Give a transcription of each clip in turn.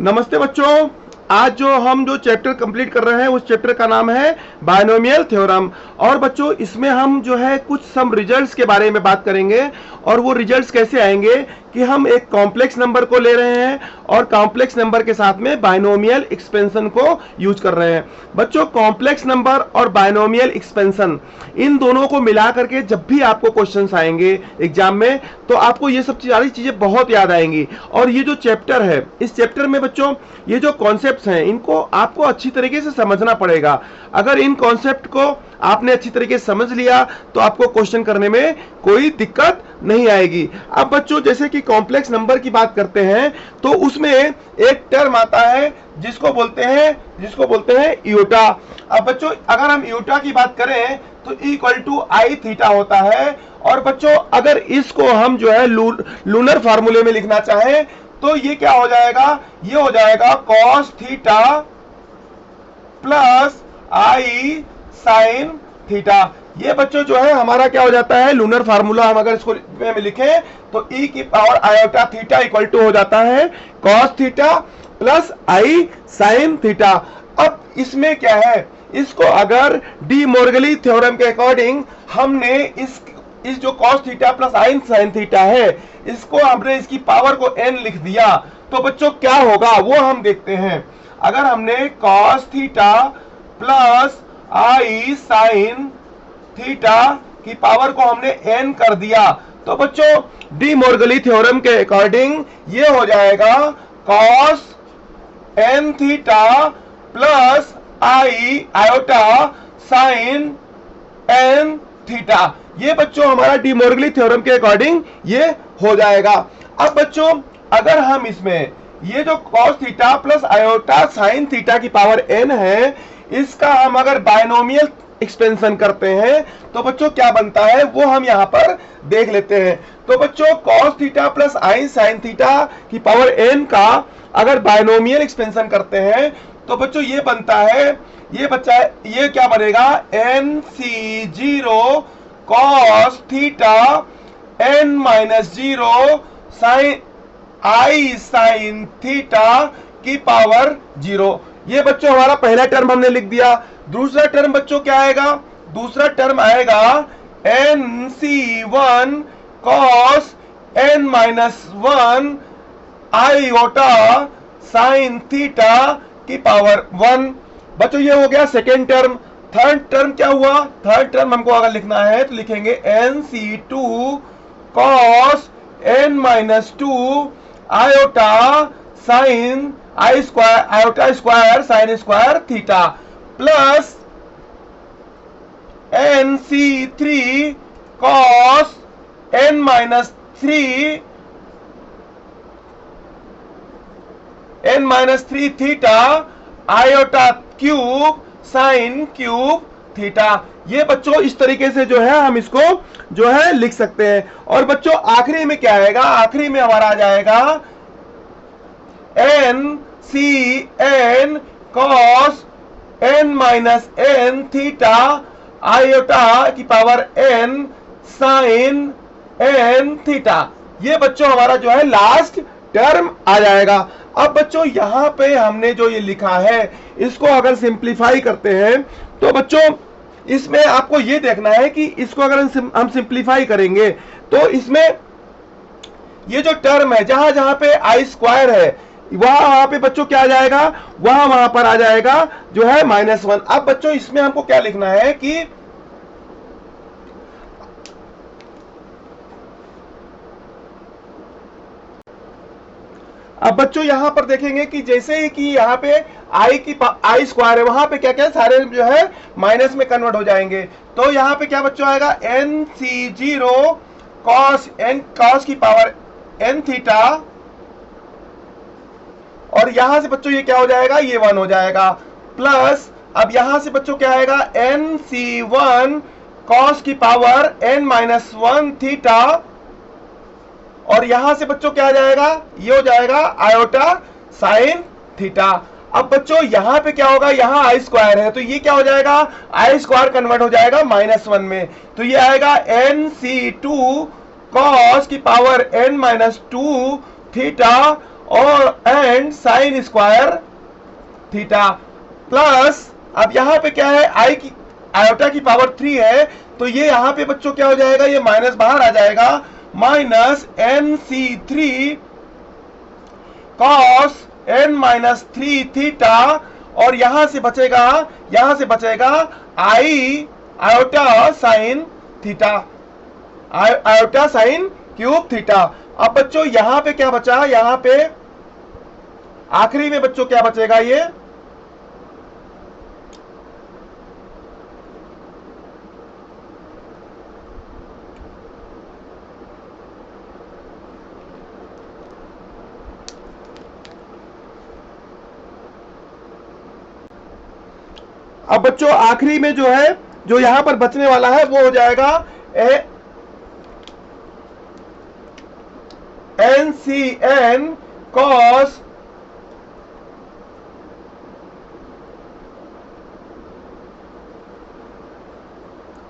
नमस्ते बच्चों। आज जो चैप्टर कंप्लीट कर रहे हैं उस चैप्टर का नाम है बायनोमियल थ्योरम। और बच्चों इसमें हम जो है कुछ सम रिजल्ट्स के बारे में बात करेंगे। और वो रिजल्ट्स कैसे आएंगे कि हम एक कॉम्प्लेक्स नंबर को ले रहे हैं और कॉम्प्लेक्स नंबर के साथ में बायनोमियल एक्सपेंशन को यूज कर रहे हैं। बच्चों कॉम्प्लेक्स नंबर और बायनोमियल एक्सपेंशन इन दोनों को मिला करके जब भी आपको क्वेश्चंस आएंगे एग्जाम में तो आपको ये सब सारी चीजें बहुत याद आएंगी। और ये जो चैप्टर है इस चैप्टर में बच्चों ये जो कॉन्सेप्ट्स हैं इनको आपको अच्छी तरीके से समझना पड़ेगा। अगर इन कॉन्सेप्ट को आपने अच्छी तरीके से समझ लिया तो आपको क्वेश्चन करने में कोई दिक्कत नहीं आएगी। अब बच्चों जैसे कि कॉम्प्लेक्स नंबर की बात करते हैं तो उसमें एक टर्म आता है जिसको बोलते हैं इयोटा। अब बच्चों अगर हम इयोटा की बात करें तो इक्वल टू आई थीटा होता है। और बच्चों अगर इसको हम जो है लूनर फार्मूले में लिखना चाहें तो ये क्या हो जाएगा, ये हो जाएगा cos theta plus i sine theta. ये बच्चों जो है हमारा क्या हो जाता है लूनर फार्मूला। हम अगर इसको में लिखें तो ई की power iota theta equal to हो जाता है cos theta plus i sine theta. अब इसमें क्या है, इसको अगर डी मोर्गली थ्योरम के अकॉर्डिंग हमने इस जो cos theta plus i sine theta है इसको हमने इसकी पावर को n लिख दिया तो बच्चों क्या होगा वो हम देखते हैं। अगर हमने cos theta plus i sine theta की पावर को हमने n कर दिया तो बच्चों डी मोर्गली थ्योरम के अकॉर्डिंग ये हो जाएगा कॉस n थीटा प्लस आई आयोटा साइन n थीटा। ये बच्चों हमारा डी मोर्गली थ्योरम के अकॉर्डिंग ये हो जाएगा। अब बच्चों अगर हम इसमें ये जो cos theta plus iota sine theta की पावर n है इसका हम अगर बायनोमियल एक्सपेंशन करते हैं तो बच्चों क्या बनता है वो हम यहां पर देख लेते हैं। तो बच्चों cos theta plus i sine theta की पावर n का अगर बायनोमियल एक्सपेंशन करते हैं तो बच्चों ये बनता है, ये क्या बनेगा NC0 cos theta n minus 0 sine i sine theta की पावर 0। ये बच्चों हमारा पहला टर्म हमने लिख दिया। दूसरा टर्म बच्चों क्या आएगा, दूसरा टर्म आएगा NC1 cos n minus 1 iota sine theta की पावर 1। बच्चों ये हो गया सेकेंड टर्म। थर्ड टर्म क्या हुआ, थर्ड टर्म हमको अगर लिखना है तो लिखेंगे NC2 cos n minus 2 iota sine i square iota square sine square theta plus NC3 cos n minus 3 theta iota cube sine cube theta. ये बच्चों इस तरीके से जो है हम इसको जो है लिख सकते हैं। और बच्चों आखिरी में क्या आएगा, आखिरी में हमारा आ जाएगा NCn cos n minus n theta iota की power n sine n theta. ये बच्चों हमारा जो है लास्ट टर्म आ जाएगा। अब बच्चों यहां पे हमने जो ये लिखा है इसको अगर सिंप्लीफाई करते हैं तो बच्चों इसमें आपको ये देखना है कि इसको अगर हम सिंप्लीफाई करेंगे तो इसमें ये जो टर्म है जहां जहां पे आई स्क्वायर है वहां पे बच्चों क्या आ जाएगा, वहां पर आ जाएगा जो है -1। अब बच्चों इसमें हमको क्या लिखना है कि अब बच्चों यहां पर देखेंगे कि जैसे ही कि यहाँ पे आई स्क्वायर है वहां पे क्या क्या सारे जो है माइनस में कन्वर्ट हो जाएंगे। तो यहाँ पे क्या बच्चों आएगा NC0 कॉस की पावर n थीटा। और यहां से बच्चों ये क्या हो जाएगा, ये 1 हो जाएगा प्लस अब यहां से बच्चों क्या आएगा NC1 कॉस की पावर n माइनस 1 थीटा। और यहां से बच्चों क्या आ जाएगा, ये हो जाएगा आयोटा साइन थीटा। अब बच्चों यहां पे क्या होगा, यहां आई स्क्वायर है तो ये क्या हो जाएगा, आई स्क्वायर कन्वर्ट हो जाएगा -1 में तो ये आएगा NC2 कॉस की पावर n माइनस 2 थीटा। और and sign square theta plus, अब यहां पे क्या है, आई की आयोटा की पावर 3 है, तो ये यहां पे बच्चों क्या हो जाएगा, ये माइनस बाहर आ जाएगा, minus NC3 cos n-3 theta, और यहां से बचेगा i iota sine theta, iota sine cube theta. अब बच्चों यहां पे क्या बचा, यहां पे आखिरी में बच्चों क्या बचेगा, ये अब बच्चों आखिरी में जो है, जो यहां पर बचने वाला है वो हो जाएगा NCN cos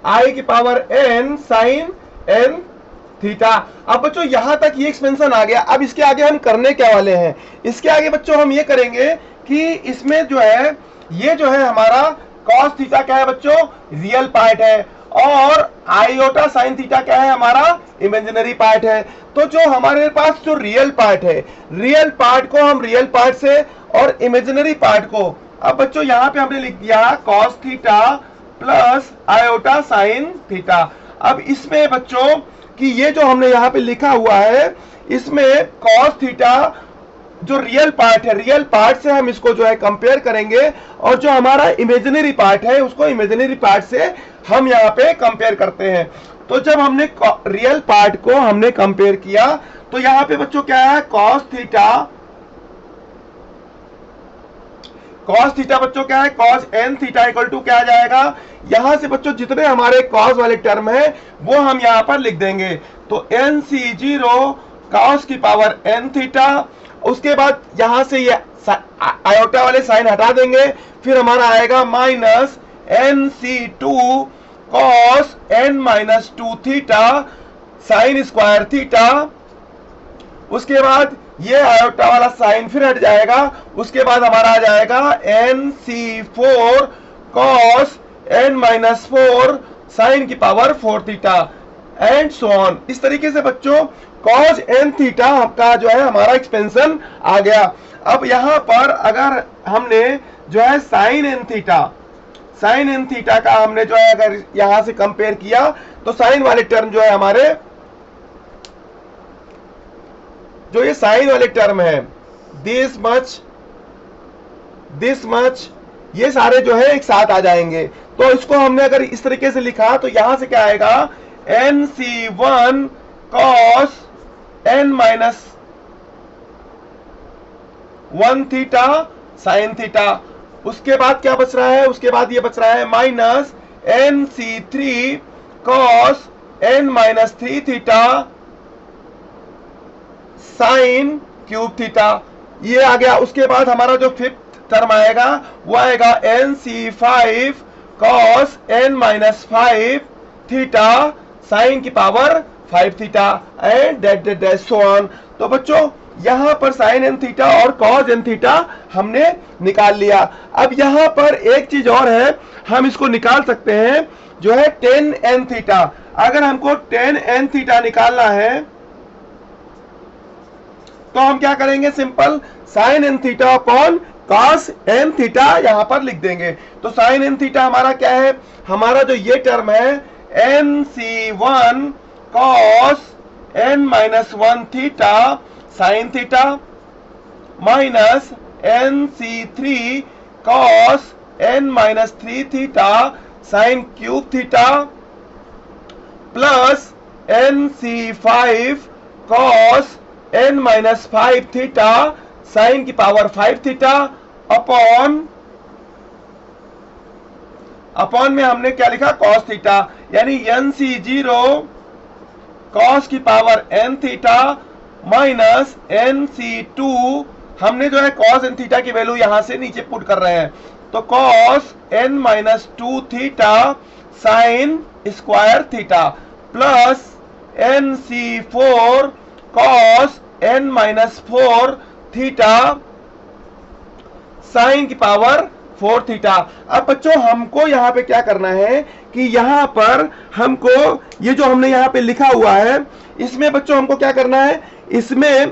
आई की power n sine n theta. अब बच्चों यहां तक ये एक्सपेंशन आ गया। अब इसके आगे हम करने क्या वाले हैं, इसके आगे बच्चों हम ये करेंगे कि इसमें जो है, ये जो है हमारा कॉस थीटा क्या है बच्चों, रियल पार्ट है, और आयोटा साइन थीटा क्या है, हमारा इमेजिनरी पार्ट है। तो जो हमारे पास जो रियल पार्ट है, रियल पार्ट को हम रियल पार्ट से और इमेजिनरी पार्ट को, अब बच्चों यहां पे हमने लिख दिया cos theta plus iota sine theta. अब इसमें बच्चों कि ये जो हमने यहां पे लिखा हुआ है, इसमें कॉस थीटा जो रियल पार्ट है, रियल पार्ट से हम इसको जो है कंपेयर करेंगे, और जो हमारा इमेजिनरी पार्ट है उसको इमेजिनरी पार्ट से हम यहाँ पे कंपेयर करते हैं। तो जब हमने रियल पार्ट को हमने कंपेयर किया, तो यहाँ पे बच्चों क्या है, कॉस थीटा बच्चों क्या है, cos n theta equal to क्या आ जाएगा, यहां से बच्चों जितने हमारे कॉस वाले टर्म है वो हम यहां पर लिख देंगे। तो NC0 कॉस की पावर n थीटा, उसके बाद यहां से ये आयोटा वाले साइन हटा देंगे, फिर हमारा आएगा minus NC2 cos n-2 theta sine square theta, उसके बाद ये आयोटा वाला साइन फिर हट जाएगा, उसके बाद हमारा आ जाएगा NC4 cos n-4 साइन की power 4 theta and so on. इस तरीके से बच्चों cos n थीटा का जो है हमारा एक्सपेंशन आ गया। अब यहां पर अगर हमने जो है साइन n थीटा का हमने जो है अगर यहां से कंपेयर किया, तो साइन वाले टर्म जो है हमारे, जो ये साइन वाले टर्म है, दिस मच ये सारे जो है एक साथ आ जाएंगे। तो इसको हमने अगर इस तरीके से लिखा, तो यहां से क्या आएगा, NC1 cos n-1 theta sine theta, उसके बाद क्या बच रहा है, उसके बाद ये बच रहा है minus NC3 cos n-3 theta sine cube theta, ये आ गया। उसके बाद हमारा जो फिफ्थ टर्म आएगा वो आएगा NC5 cos n-5 theta sine की power 5 theta and that so on. तो बच्चों यहां पर साइन n थीटा और cos n थीटा हमने निकाल लिया। अब यहां पर एक चीज और है, हम इसको निकाल सकते हैं, जो है tan n थीटा। अगर हमको tan n थीटा निकालना है, तो हम क्या करेंगे, simple sine n theta upon cos n theta यहां पर लिख देंगे। तो साइन n थीटा हमारा क्या है, हमारा जो ये टर्म है NC1 cos n-1 theta sine theta minus NC3 cos n-3 theta sine cube theta plus NC5 cos n-5 theta sine की पावर 5 थीटा अपॉन में हमने क्या लिखा, cos थीटा, यानी NC0 cos की power n theta minus NC2, हमने जो है cos n थीटा की वैल्यू यहां से नीचे पुट कर रहे हैं, तो cos n-2 theta sine square theta plus NC4 cos n-4 theta sine की पावर 4 थीटा। अब बच्चों हमको यहां पे क्या करना है कि यहां पर हमको ये जो हमने यहां पे लिखा हुआ है इसमें बच्चों हमको क्या करना है, इसमें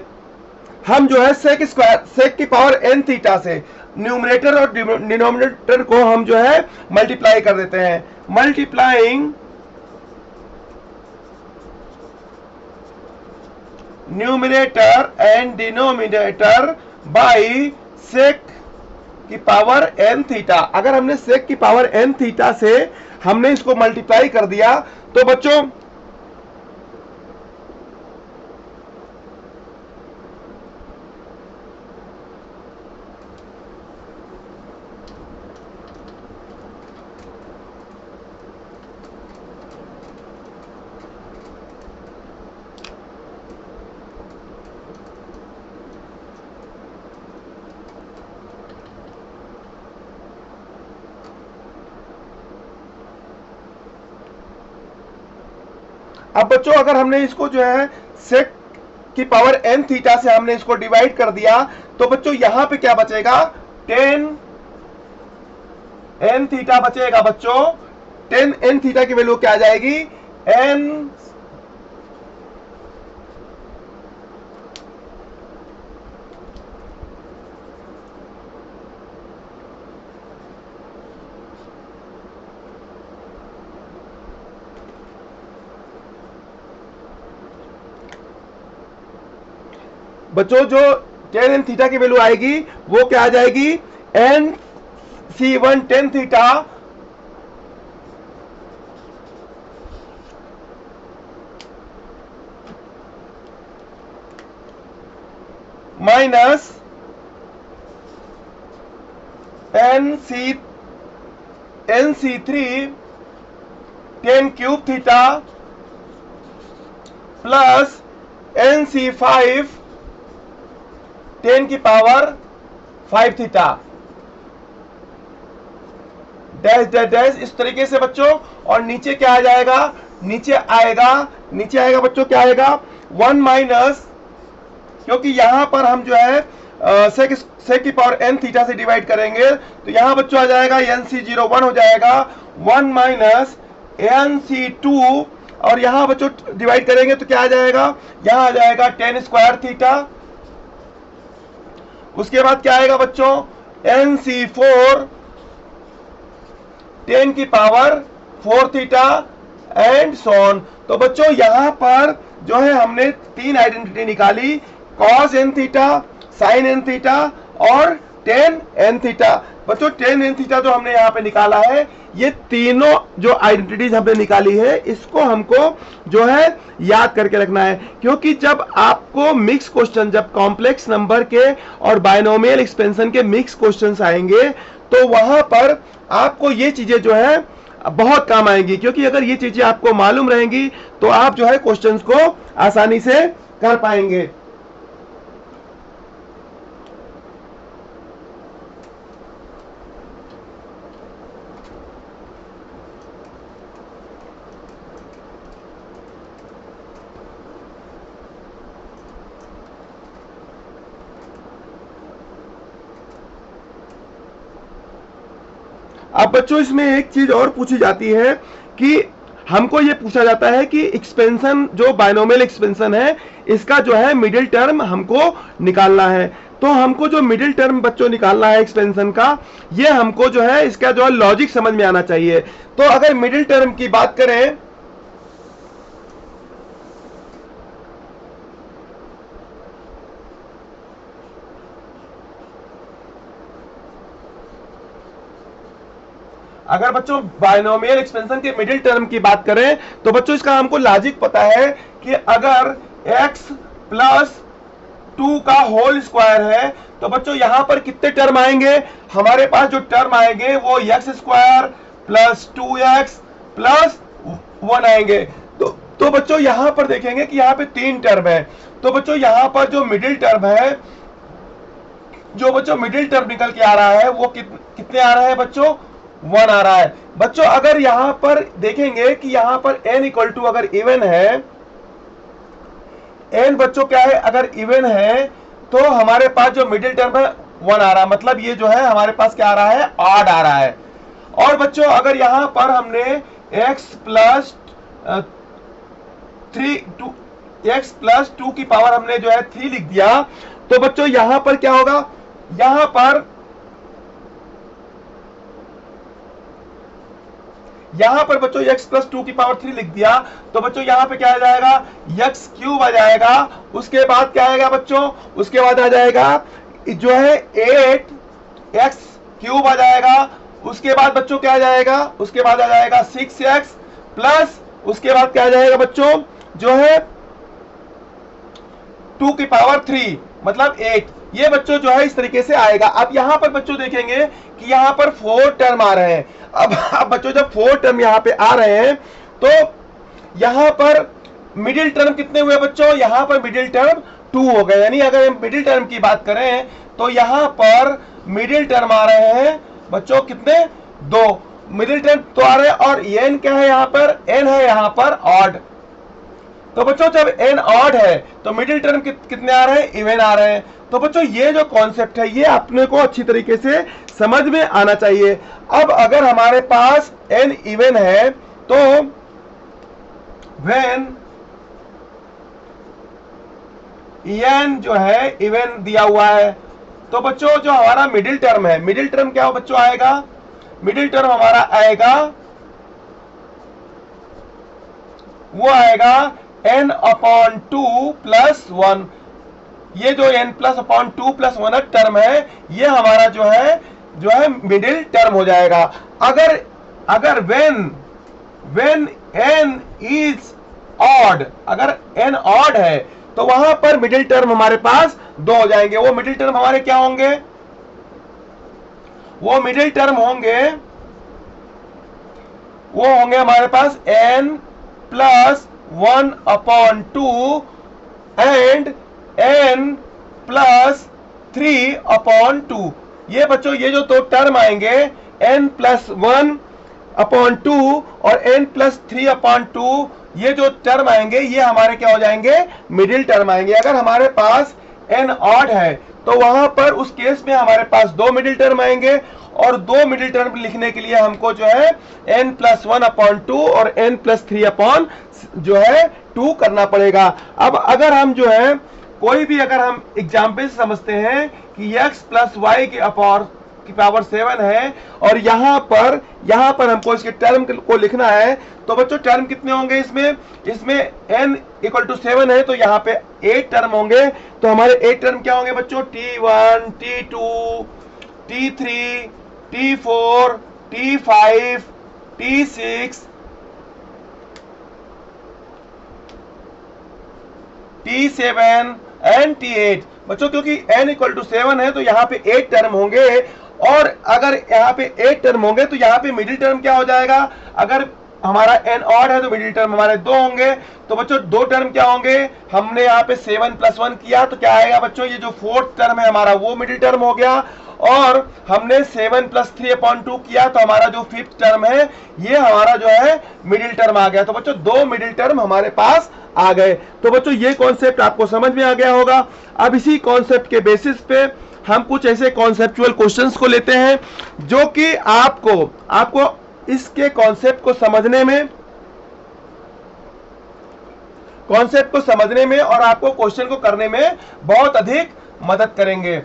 हम जो है सेक की पावर n थीटा से न्यूमरेटर और डिनोमिनेटर को हम जो है मल्टीप्लाई कर देते हैं। Multiplying numerator and denominator by sec की पावर n थीटा। अगर हमने सेक की पावर n थीटा से हमने इसको मल्टीप्लाई कर दिया तो बच्चों अब बच्चों अगर हमने इसको जो है सेक की पावर n थीटा से हमने इसको डिवाइड कर दिया तो बच्चों यहां पे क्या बचेगा, 10 n थीटा बचेगा। बच्चों 10 n थीटा की वैल्यू क्या आ जाएगी, n बच्चों जो 10 n थीटा की वैल्यू आएगी वो क्या आ जाएगी, n c1 10 theta minus nc3 10 cube theta plus nc5 10 की power 5 theta dash dash dash इस तरीके से बच्चों। और नीचे क्या आ जाएगा, नीचे आएगा बच्चों क्या आएगा, 1 माइनस, क्योंकि यहां पर हम जो है सेक की पावर n थीटा से डिवाइड करेंगे तो यहां बच्चों आ जाएगा nc01 हो जाएगा 1 माइनस nc2 और यहां बच्चों डिवाइड करेंगे तो क्या आ जाएगा, यहां आ जाएगा 10 स्क्वायर थीटा। उसके बाद क्या आएगा बच्चों, nc4 10 की पावर 4 थीटा एंड सोन। तो बच्चों यहां पर जो है हमने तीन आइडेंटिटी निकाली, cos n theta, sin n theta और tan n थीटा। बच्चों tan n थीटा जो हमने यहां पे निकाला है, ये तीनों जो आइडेंटिटीज हमने निकाली है इसको हमको जो है याद करके रखना है, क्योंकि जब आपको मिक्स क्वेश्चन, जब कॉम्प्लेक्स नंबर के और बायनोमियल एक्सपेंशन के मिक्स क्वेश्चंस आएंगे तो वहां पर आपको ये चीजें जो है बहुत काम आएंगी, क्योंकि अगर ये चीजें आपको मालूम रहेंगी तो आप जो है क्वेश्चंस को आसानी से कर पाएंगे। अब बच्चों इसमें एक चीज और पूछी जाती है कि हमको ये पूछा जाता है कि एक्सपेंशन जो बायनोमियल एक्सपेंशन है इसका जो है मिडिल टर्म हमको निकालना है। तो हमको जो मिडिल टर्म बच्चों निकालना है एक्सपेंशन का, ये हमको जो है इसका जो है लॉजिक समझ में आना चाहिए। तो अगर मिडिल टर्म की बात करें अगर बच्चों बायनोमियल एक्सपेंशन के मिडिल टर्म की बात करें तो बच्चों इसका हमको लॉजिक पता है कि अगर x प्लस 2 का होल स्क्वायर है तो बच्चों यहां पर कितने टर्म आएंगे, हमारे पास जो टर्म आएंगे वो x square plus 2x plus 1 आएंगे। तो बच्चों यहां पर देखेंगे कि यहां पे 3 टर्म है। तो बच्चों यहां पर जो मिडिल टर्म है, जो बच्चों मिडिल टर्म निकल के आ रहा है वो कितने आ रहा है बच्चों, 1 आ रहा है। बच्चों अगर यहां पर देखेंगे कि यहां पर n इक्वल टू अगर इवन है, n बच्चों क्या है, अगर इवन है तो हमारे पास जो मिडिल टर्म है 1 आ रहा है, मतलब ये जो है हमारे पास क्या आ रहा है, ऑड आ रहा है। और बच्चों अगर यहां पर हमने x प्लस 2 की पावर हमने जो है 3 लिख दिया, तो बच्चों यहां पर क्या होगा, यहां पर बच्चों x प्लस 2 की पावर 3 लिख दिया, तो बच्चों यहां पे क्या आ जाएगा, x क्यूब आ जाएगा। उसके बाद क्या आएगा बच्चों, उसके बाद आ जाएगा जो है 8x क्यूब आ जाएगा। उसके बाद बच्चों क्या आ जाएगा, उसके बाद आ जाएगा 6x प्लस उसके बाद क्या आ जाएगा बच्चों, जो है 2 की पावर 3 मतलब 8। ये बच्चों जो है इस तरीके से आएगा। अब यहां पर बच्चों देखेंगे कि यहां पर 4 टर्म आ रहे हैं। अब बच्चों जब 4 टर्म यहां पे आ रहे हैं तो यहां पर मिडिल टर्म कितने हुए बच्चों, यहां पर मिडिल टर्म 2 हो गए। यानी अगर हम मिडिल टर्म की बात करें तो यहां पर मिडिल टर्म आ रहे हैं बच्चों कितने, 2 मिडिल टर्म तो आ रहे हैं। और n क्या है, यहां पर n है यहां पर ऑड। तो बच्चों जब n ऑड है तो मिडिल टर्म कितने आ रहे हैं, इवन आ रहे हैं। तो बच्चों ये जो कॉन्सेप्ट है ये अपने को अच्छी तरीके से समझ में आना चाहिए। अब अगर हमारे पास n इवन है तो व्हेन n जो है इवन दिया हुआ है, तो बच्चों जो हमारा मिडिल टर्म है, मिडिल टर्म क्या हो बच्चों आएगा, मिडिल टर्म हमारा आएगा, वो आएगा n अपॉन 2 प्लस 1। ये जो n plus upon 2 plus 1 term है ये हमारा जो है मिडिल टर्म हो जाएगा। अगर व्हेन n इज ऑड, अगर n ऑड है तो वहां पर मिडिल टर्म हमारे पास 2 हो जाएंगे। वो मिडिल टर्म हमारे क्या होंगे, वो मिडिल टर्म होंगे, वो होंगे हमारे पास n plus 1 upon 2 and n plus 3 upon 2। ये बच्चों ये जो 2 टर्म आएंगे n प्लस 1 अपॉन 2 और n प्लस 3 अपॉन 2, ये जो टर्म आएंगे ये हमारे क्या हो जाएंगे, मिडिल टर्म आएंगे। अगर हमारे पास n ऑड है तो वहां पर उस केस में हमारे पास 2 मिडिल टर्म आएंगे और 2 मिडिल टर्म लिखने के लिए हमको जो है n प्लस 1 अपॉन 2 और n प्लस 3 अपॉन जो है 2 करना पड़ेगा। अब अगर हम जो है कोई भी अगर हम एग्जाम्पल समझते हैं कि x प्लस वाई की पावर 7 है और यहां पर हमको इसके टर्म को लिखना है, तो बच्चों टर्म कितने होंगे इसमें n इक्वल टू 7 है तो यहाँ पे 8 टर्म होंगे। तो हमारे 8 टर्म क्या होंगे बच्चों, t1 t2 t3 t4 t5 t6 t7 and t8। बच्चों क्योंकि n इक्वल टू 7 है तो यहाँ पे 8 टर्म होंगे और अगर यहाँ पे 8 टर्म होंगे तो यहाँ पे मिडिल टर्म क्या हो जाएगा, अगर हमारा n ऑड है तो मिडिल टर्म हमारे 2 होंगे। तो बच्चों 2 टर्म क्या होंगे, हमने यहाँ पे 7 प्लस 1 किया तो क्या आएगा बच्चों, ये जो 4th टर्म है हमारा वो मिडिल टर्म हो गया। और हमने 7 प्लस 3 अपॉन 2 किया तो हमारा जो 5th टर्म है ये हमारा जो है मिडिल टर्म आ गया। तो बच्चों 2 मिडिल टर्म हमारे पास आ गए। तो बच्चों ये कॉन्सेप्ट आपको समझ में आ गया होगा। अब इसी कॉन्सेप्ट के बेसिस पे हम कुछ ऐसे कॉन्सेप्चुअल क्वेश्चंस को लेते हैं जो कि आपको इसके कॉन्सेप्ट को समझने में और आपको क्वेश्चन को करने में बहुत अधिक मदद करेंगे।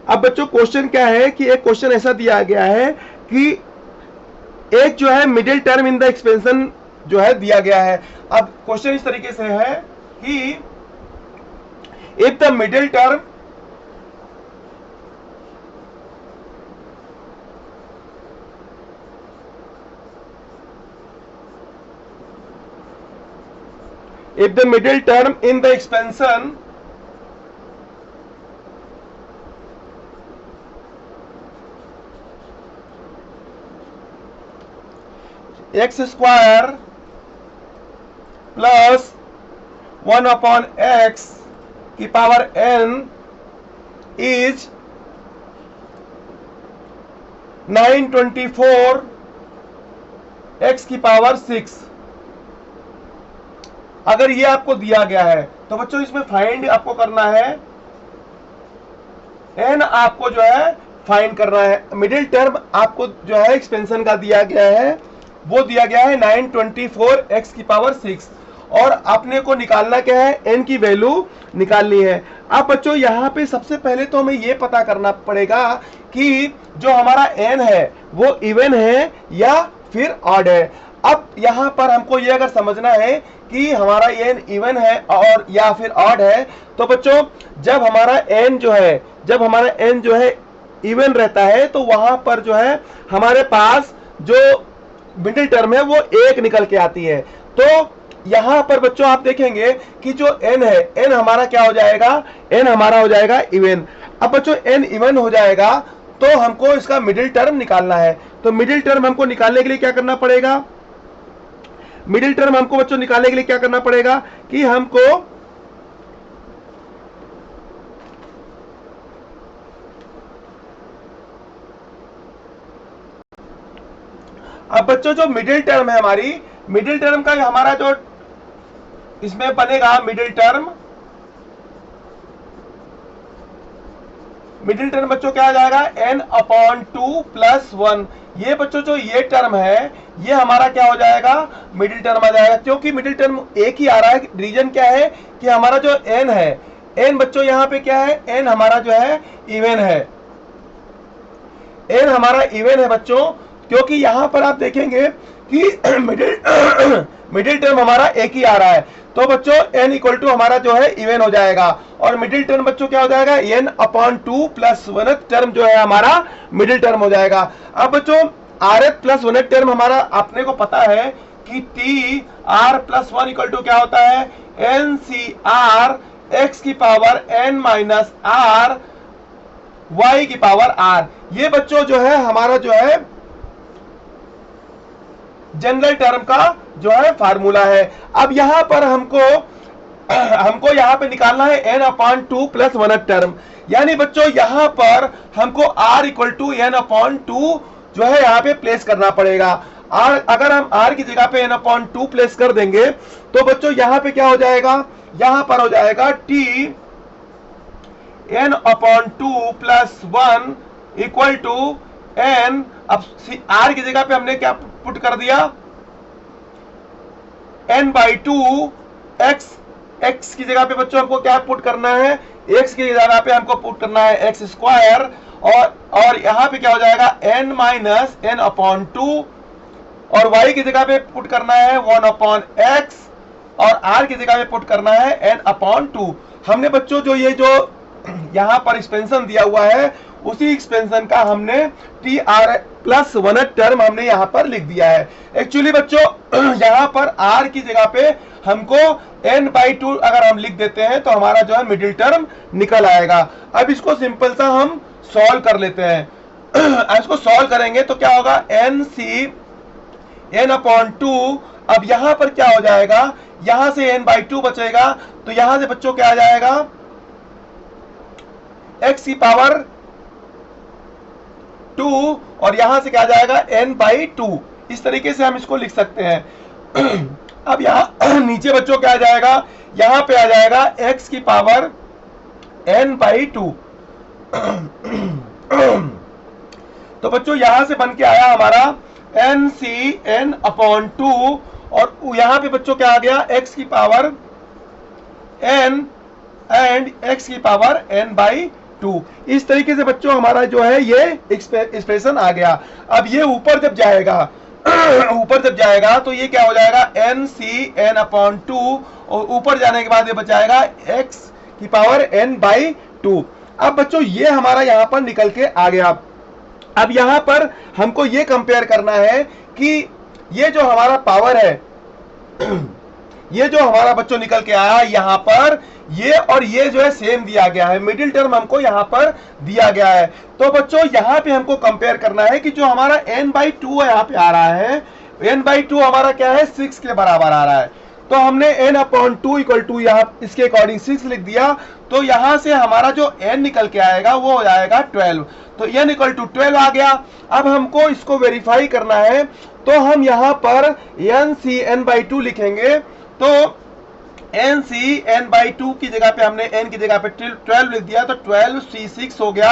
अब बच्चों क्वेश्चन क्या है कि एक क्वेश्चन ऐसा दिया गया है कि एक जो है middle term in the expansion जो है दिया गया है। अब क्वेश्चन इस तरीके से है कि if the middle term in the expansion x square plus 1 upon x की पावर n इज 924 एक्स की पावर 6। अगर ये आपको दिया गया है तो बच्चों इसमें फाइंड आपको करना है, n आपको जो है फाइंड करना है। मिडिल टर्म आपको जो है एक्सपेंशन का दिया गया है, वो दिया गया है 924 एक्स की पावर 6 और अपने को निकालना क्या है, n की वैल्यू निकालनी है। अब बच्चों यहाँ पे सबसे पहले तो हमें ये पता करना पड़ेगा कि जो हमारा n है वो इवन है या फिर ऑड है। अब यहाँ पर हमको ये अगर समझना है कि हमारा n इवन है और या फिर ऑड है, तो बच्चों जब हमारा n जो है इवन रहता है तो वहां पर जो है हमारे पास जो मिडिल टर्म है वो 1 निकल के आती है। तो यहां पर बच्चों आप देखेंगे कि जो n है, n हमारा क्या हो जाएगा, n हमारा हो जाएगा इवन। अब बच्चों n इवन हो जाएगा तो हमको इसका मिडिल टर्म निकालना है। तो मिडिल टर्म हमको निकालने के लिए क्या करना पड़ेगा, मिडिल टर्म हमको बच्चों निकालने के लिए क्या करना पड़ेगा कि हमको अब बच्चों जो मिडिल टर्म है हमारी, मिडिल टर्म का हमारा जो इसमें बनेगा मिडिल टर्म बच्चों क्या आ जाएगा, n अपॉन 2 प्लस 1। ये बच्चों जो ये टर्म है ये हमारा क्या हो जाएगा, मिडिल टर्म आ जाएगा, क्योंकि मिडिल टर्म एक ही आ रहा है। रीजन क्या है कि हमारा जो n है, n बच्चों यहाँ पे क्या है, n हमारा जो है इवन है, n हमारा इवन है बच्चों, क्योंकि यहां पर आप देखेंगे कि मिडिल टर्म हमारा एक ही आ रहा है। तो बच्चों n इक्वल टू हमारा जो है इवन हो जाएगा और मिडिल टर्म बच्चों क्या हो जाएगा, n अपॉन 2 प्लस 1 टर्म जो है हमारा मिडिल टर्म हो जाएगा। अब बच्चों rth प्लस 1 टर्म हमारा अपने को पता है कि t r plus 1 equal to क्या होता है, n c r x की power n minus r y की पावर r। ये बच्चों जो है हमारा जो है जनरल टर्म का जो है फार्मूला है। अब यहां पर हमको यहां पे निकालना है n अपॉन 2 प्लस 1 टर्म, यानी बच्चों यहां पर हमको r equal to n upon 2 जो है यहां पे प्लेस करना पड़ेगा। r अगर हम r की जगह पे n अपॉन 2 प्लेस कर देंगे तो बच्चों यहां पे क्या हो जाएगा, यहां पर हो जाएगा t n upon 2 plus 1 equal to n। अब r की जगह पे हमने क्या पुट कर दिया, n बाई 2 x की जगह पे बच्चों हमको क्या पुट करना है, x की जगह पे हमको पुट करना है x स्क्वायर और यहां पे क्या हो जाएगा n माइनस n अपॉन 2 और y की जगह पे पुट करना है 1 अपॉन x और r की जगह पे पुट करना है n अपॉन 2। हमने बच्चों जो ये जो यहां पर एक्सपेंशन दिया हुआ है उसी एक्सपेंशन का हमने टी आर प्लस 1 टर्म हमने यहां पर लिख दिया है। एक्चुअली बच्चों यहां पर r की जगह पे हमको n बाई 2 अगर हम लिख देते हैं तो हमारा जो है मिडिल टर्म निकल आएगा। अब इसको सिंपल सा हम सॉल्व कर लेते हैं। इसको सॉल्व करेंगे तो क्या होगा, n अपॉन 2। अब यहां पर क्या हो जाएगा, यहां से n बाई 2 बचेगा तो यहां से बच्चों क्या आ जाएगा, x की पावर 2 और यहां से क्या आ जाएगा n बाई 2। इस तरीके से हम इसको लिख सकते हैं। अब यहां नीचे बच्चों क्या आ जाएगा, यहां पे आ जाएगा x की पावर n बाई 2। तो बच्चों यहां से बन के आया हमारा n c n अपॉन 2 और यहां पे बच्चों क्या आ गया, x की पावर n एंड x की पावर n बाई 2। इस तरीके से बच्चों हमारा जो है ये एक्सप्रेशन आ गया। अब ये ऊपर जब जाएगा तो ये क्या हो जाएगा, n c n अपॉन 2 और ऊपर जाने के बाद ये बचाएगा x की पावर n बाई 2। अब बच्चों ये हमारा यहाँ पर निकल के आ गया। अब यहाँ पर हमको ये कंपेयर करना है कि ये जो हमारा पावर है ये जो हमारा बच्चों निकल के आया यहाँ पर, ये और ये जो है सेम दिया गया है, मिडिल टर्म हमको यहाँ पर दिया गया है। तो बच्चों यहाँ पे हमको कंपेयर करना है कि जो हमारा n बाई 2 यहाँ पे आ रहा है n/2 हमारा क्या है, 6 के बराबर आ रहा है। तो हमने n/2 इक्वल टू यहाँ इसके अकॉर्डिंग 6 लिख दिया। तो यहां से हमारा जो n निकल के आएगा वो हो जाएगा 12। तो n इक्वल टू 12 आ गया। अब हमको इसको वेरीफाई करना है, तो हम यहां पर nc n/2 लिखेंगे। तो nc n/2 की जगह पे हमने n की जगह पे 12 लिख दिया, तो 12c6 हो गया।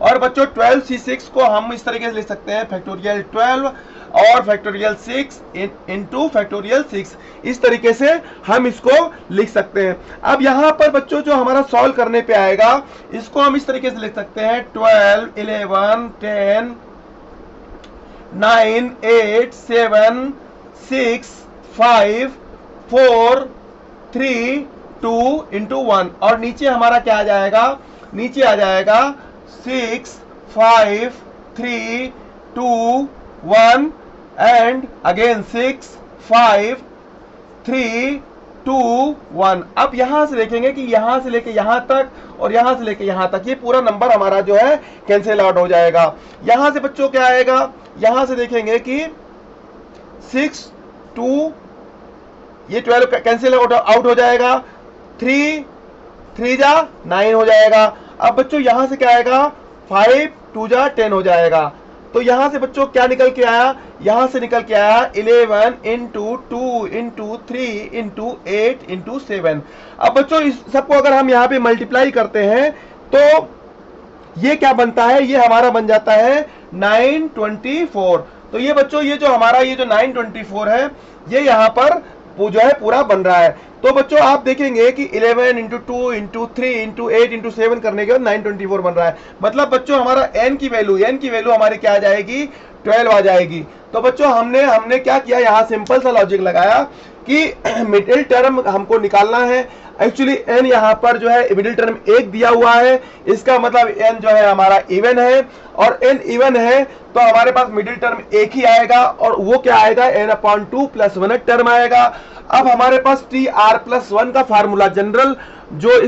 और बच्चों 12c6 को हम इस तरीके से लिख सकते हैं, फैक्टोरियल 12 और फैक्टोरियल 6 इंटू फैक्टोरियल 6, इस तरीके से हम इसको लिख सकते हैं। अब यहां पर बच्चों जो हमारा सॉल्व करने पे आएगा, इसको हम इस तरीके से लिख सकते हैं 12 11 10 9 8 7 6 5 4 3 2 इंटू 1, और नीचे हमारा क्या आ जाएगा, नीचे आ जाएगा 6 5 3 2 1 एंड अगेन 6 5 3 2 1। अब यहां से देखेंगे कि यहां से लेके यहां तक और यहां से लेके यहां तक ये पूरा नंबर हमारा जो है कैंसिल आउट हो जाएगा। यहां से बच्चों क्या आएगा, यहां से देखेंगे कि 6 2 ये 12 कैंसिल आउट हो जाएगा, 3 3 जा 9 हो जाएगा। अब बच्चों यहां से क्या आएगा, 5 2 जा 10 हो जाएगा। तो यहां से बच्चों क्या निकल के आया, यहां से निकल के आया 11 इंटू 2 इंटू 3 इंटू 8 इंटू 7। अब बच्चों इस सबको अगर हम यहाँ पे मल्टीप्लाई करते हैं तो ये क्या बनता है, ये हमारा बन जाता है 924। तो ये बच्चों ये जो हमारा ये जो 924 है, ये यहाँ पर वो जो है पूरा बन रहा है। तो बच्चों आप देखेंगे कि 11 इंटू 2 इंटू 3 इंटू 8 इंटू 7 करने के बाद 924 बन रहा है। मतलब बच्चों हमारा n की वैल्यू हमारी क्या आ जाएगी, 12 आ जाएगी। तो बच्चों हमने क्या किया, यहाँ सिंपल सा लॉजिक लगाया कि मिडिल टर्म हमको निकालना है। एक्चुअली n यहाँ पर जो है मिडिल टर्म 1 दिया हुआ है, इसका मतलब n जो है हमारा इवन है, और n इवन है तो हमारे पास मिडिल टर्म 1 ही आएगा, और वो क्या आएगा, n/2 प्लस 1 टर्म आएगा। अब हमारे पास tr+1 का फार्मूला, जनरल जो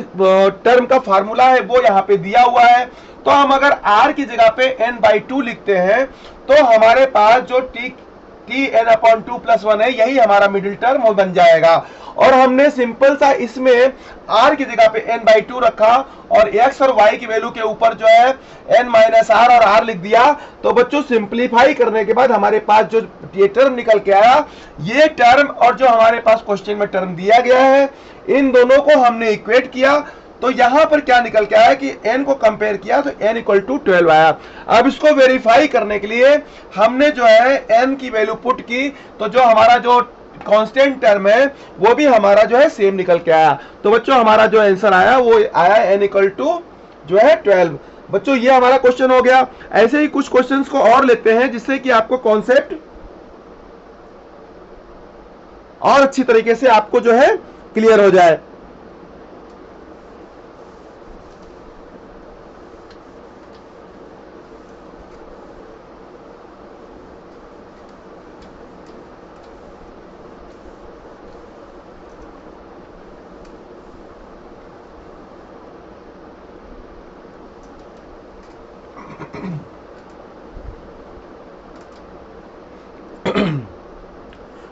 टर्म का फार्मूला है वो यहाँ पे दिया हुआ है। तो हम अगर r की जगह पे n/2 लिखते हैं तो हमारे पास जो tn/2 प्लस 1 है, यही हमारा मिडिल टर्म बन जाएगा। और हमने सिंपल सा इसमें r की जगह पे n/2 रखा और x और y की वैल्यू के ऊपर जो है n-r और r लिख दिया। तो बच्चों सिंप्लीफाई करने के बाद हमारे पास जो ये टर्म निकल के आया, ये टर्म और जो हमारे पास क्वेश्चन में टर्म दिया गया है, इन दोनों को हमने इक्वेट किया। तो यहां पर क्या निकल के आया कि n को कंपेयर किया तो n इक्वल टू 12 आया। अब इसको वेरीफाई करने के लिए हमने जो है n की वैल्यू पुट की, तो जो हमारा जो कांस्टेंट टर्म है वो भी हमारा जो है सेम निकल के आया। तो बच्चों हमारा जो आंसर आया वो आया n इक्वल टू जो है 12। बच्चों ये हमारा क्वेश्चन हो गया। ऐसे ही कुछ क्वेश्चंस को और लेते हैं जिससे कि आपको कॉन्सेप्ट और अच्छी तरीके से आपको जो है क्लियर हो जाए।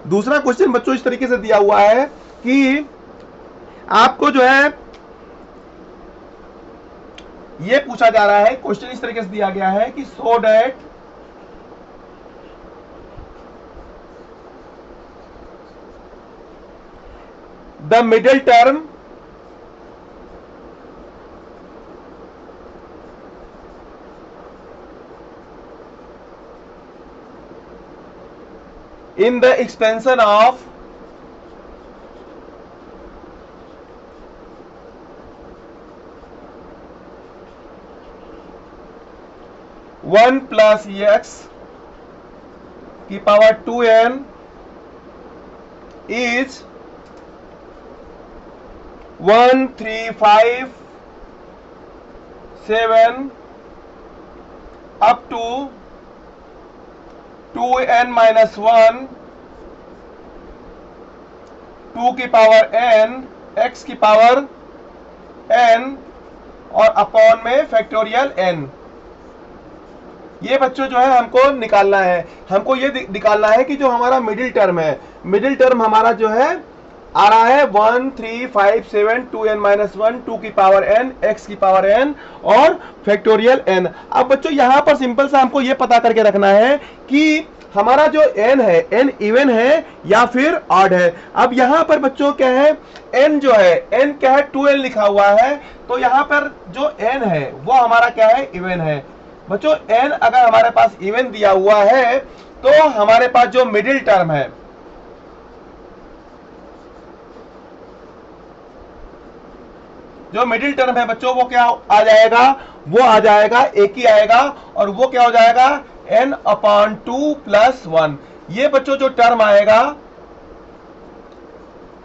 दूसरा क्वेश्चन बच्चों इस तरीके से दिया हुआ है कि आपको जो है ये पूछा जा रहा है, क्वेश्चन इस तरीके से दिया गया है कि so that the middle term in the expansion of one plus x की power 2n is 1 3 5 7 up to 2n minus 1 2 की पावर n x की पावर n और अपॉन में फैक्टोरियल n। ये बच्चों जो है हमको निकालना है, हमको ये निकालना है कि जो हमारा मिडिल टर्म है, मिडिल टर्म हमारा जो है आ रहा है 1 3 5 7 2n-1 2 की पावर n x की पावर n और फैक्टोरियल n। अब बच्चों यहां पर सिंपल सा हमको ये पता करके रखना है कि हमारा जो n है, n इवन है या फिर ऑड है। अब यहां पर बच्चों क्या है, n जो है, n क्या है 2n लिखा हुआ है, तो यहां पर जो n है वो हमारा क्या है, इवन है। बच्चों n अगर हमारे पास इवन दिया हुआ है तो हमारे पास जो मिडिल टर्म है, जो मिडिल टर्म है बच्चों वो क्या आ जाएगा, वो आ जाएगा एक ही आएगा और वो क्या हो जाएगा n/2 + 1। ये बच्चों जो टर्म आएगा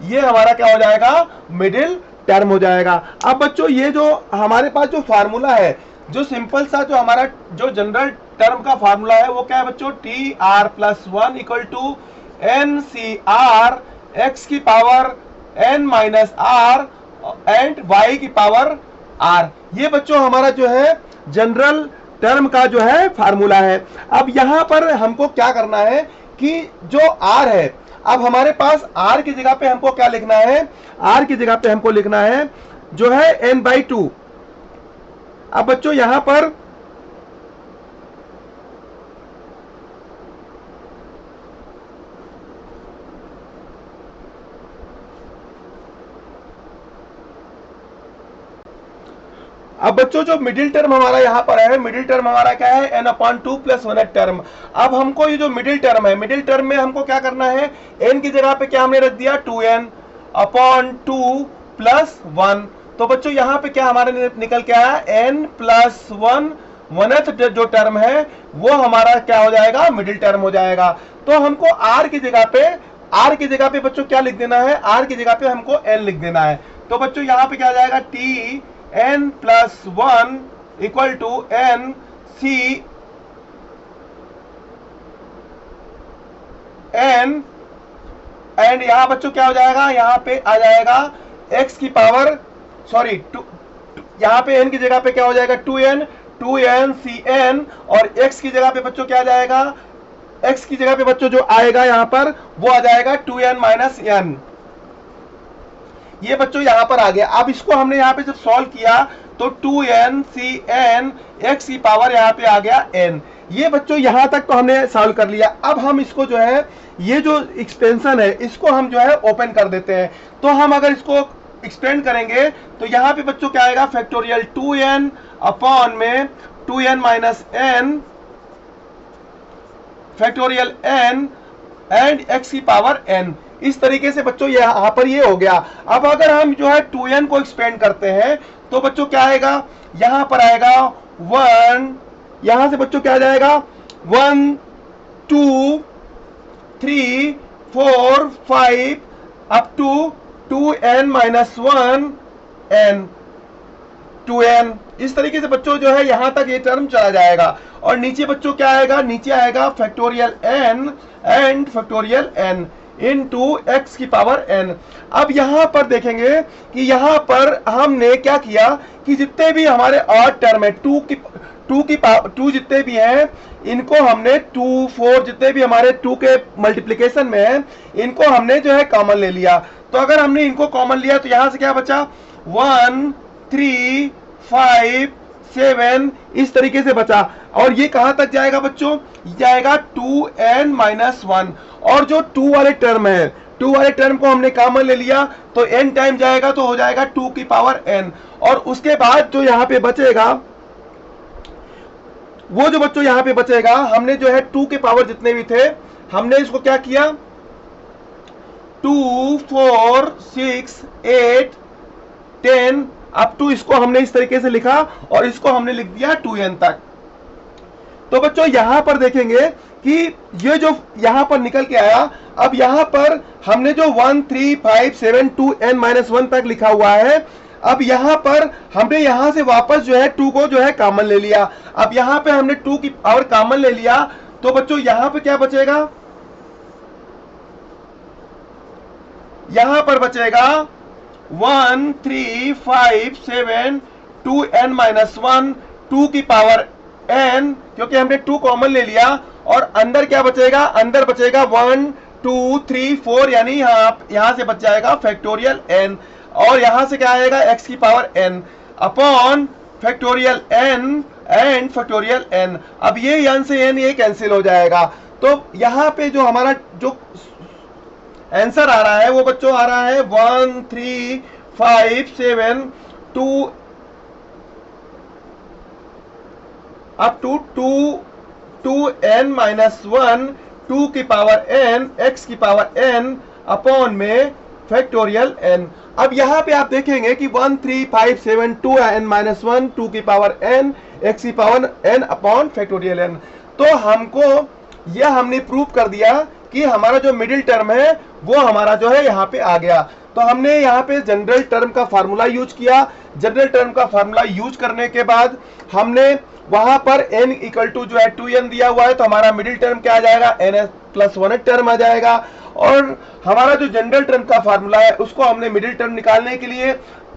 ये हमारा क्या हो जाएगा, मिडिल टर्म हो जाएगा। अब बच्चों ये जो हमारे पास जो फार्मूला है, जो सिंपल सा जो हमारा जो जनरल टर्म का फार्मूला है वो क्या है बच्चों, tr+1 = NCr x की पावर n-r एंड y की पावर r। ये बच्चों हमारा जो है जनरल टर्म का जो है फार्मूला है। अब यहां पर हमको क्या करना है कि जो r है, अब हमारे पास r की जगह पे हमको क्या लिखना है, r की जगह पे हमको लिखना है जो है n/2। अब बच्चों यहां पर अब बच्चों जो मिडिल टर्म हमारा यहाँ पर है, मिडिल टर्म हमारा क्या है n/2 + 1 टर्म। अब हमको ये जो मिडिल टर्म है, मिडिल टर्म में हमको क्या करना है, n की जगह पे क्या हमने रख दिया 2n/2 + 1। तो बच्चों यहाँ पे क्या हमारे निकल के आया n+1 1th जो टर्म है वो हमारा क्या हो जाएगा, मिडिल टर्म हो जाएगा। तो हमको r की जगह पे बच्चों क्या लिख देना है, r की जगह पे हमको n लिख देना है। तो बच्चों यहाँ पे क्या आ जाएगा, n+1 = n एंड यहां बच्चों क्या हो जाएगा, यहां पे आ जाएगा x की पावर यहां पे n की जगह पे क्या हो जाएगा 2n Cn और x की जगह पे बच्चों क्या आ जाएगा, x की जगह पे बच्चों जो आएगा यहां पर वो आ जाएगा 2n-n। ये बच्चों यहां पर आ गया। अब इसको हमने यहां पे जब सॉल्व किया तो 2n Cn x की पावर यहां पे आ गया n। ये बच्चों यहां तक तो हमने सॉल्व कर लिया। अब हम इसको जो है, ये जो एक्सपेंशन है इसको हम जो है ओपन कर देते हैं। तो हम अगर इसको एक्सपेंड करेंगे तो यहां पे बच्चों क्या आएगा, फैक्टोरियल 2n अपॉन में 2n-n factorial n and x की पावर n। इस तरीके से बच्चों यहां पर ये हो गया। अब अगर हम जो है 2n को एक्सपेंड करते हैं तो बच्चों क्या आएगा, यहां पर आएगा 1, यहां से बच्चों क्या आ जाएगा 1 2 3 4 5 up to 2n-1 n 2n। इस तरीके से बच्चों जो है यहां तक ये टर्म चला जाएगा। और नीचे बच्चों क्या आएगा, नीचे आएगा factorial n and factorial n into x की पावर n। अब यहां पर देखेंगे कि यहां पर हमने क्या किया कि जितने भी हमारे ऑड टर्म है 2 जितने भी हैं इनको हमने 2 4 जितने भी हमारे 2 के मल्टीप्लिकेशन में है इनको हमने जो है कॉमन ले लिया। तो अगर हमने इनको कॉमन लिया तो यहां से क्या बचा 1 3 5 7 इस तरीके से बचा। और ये कहां तक जाएगा बच्चों, जाएगा 2n-1। और जो 2 वाले टर्म है, 2 वाले टर्म को हमने कॉमन ले लिया तो n टाइम जाएगा तो हो जाएगा 2 की पावर n। और उसके बाद जो यहां पे बचेगा, वो जो बच्चों यहां पे बचेगा, हमने जो है 2 के पावर जितने भी थे हमने इसको क्या किया 2 4 6 8 10 अप टू इसको हमने इस तरीके से लिखा और इसको हमने लिख दिया 2n तक। तो बच्चों यहां पर देखेंगे कि ये जो यहां पर निकल के आया, अब यहां पर हमने जो 1 3 5 7 2n-1 तक लिखा हुआ है, अब यहां पर हमने यहां से वापस जो है 2 को जो है कॉमन ले लिया। अब यहां पे हमने 2 की पावर कॉमन ले लिया तो बच्चों यहां पे क्या बचेगा, यहां पर बचेगा 1 3 5 7 2n-1 2 की पावर n, क्योंकि हमने 2 कॉमन ले लिया, और अंदर क्या बचेगा, अंदर बचेगा 1 2 3 4, यानी यहां से बच जाएगा फैक्टोरियल n, और यहां से क्या आएगा x की power n upon factorial n and factorial n। अब ये n से n ये कैंसिल हो जाएगा, तो यहां पे जो हमारा जो आंसर आ रहा है वो बच्चों आ रहा है 1 3 5 7 2 अप टू 2n माइनस 1 2 की पावर n x की पावर n अपॉन में फैक्टोरियल n। अब यहां पे आप देखेंगे कि 1 3 5 7 2n माइनस 1 2 की पावर n x की power n upon factorial n। तो हमने प्रूव कर दिया कि हमारा जो मिडिल टर्म है वो हमारा जो है यहाँ पे आ गया। तो हमने यहाँ पे जनरल टर्म का फार्मूला यूज किया। जनरल टर्म का फार्मूला यूज करने के बाद हमने वहां पर n इक्वल टू जो है 2n दिया हुआ है, तो हमारा मिडिल टर्म क्या आ जाएगा, n प्लस 1 टर्म आ जाएगा। और हमारा जो जनरल टर्म का फार्मूला है उसको हमने मिडिल टर्म निकालने के लिए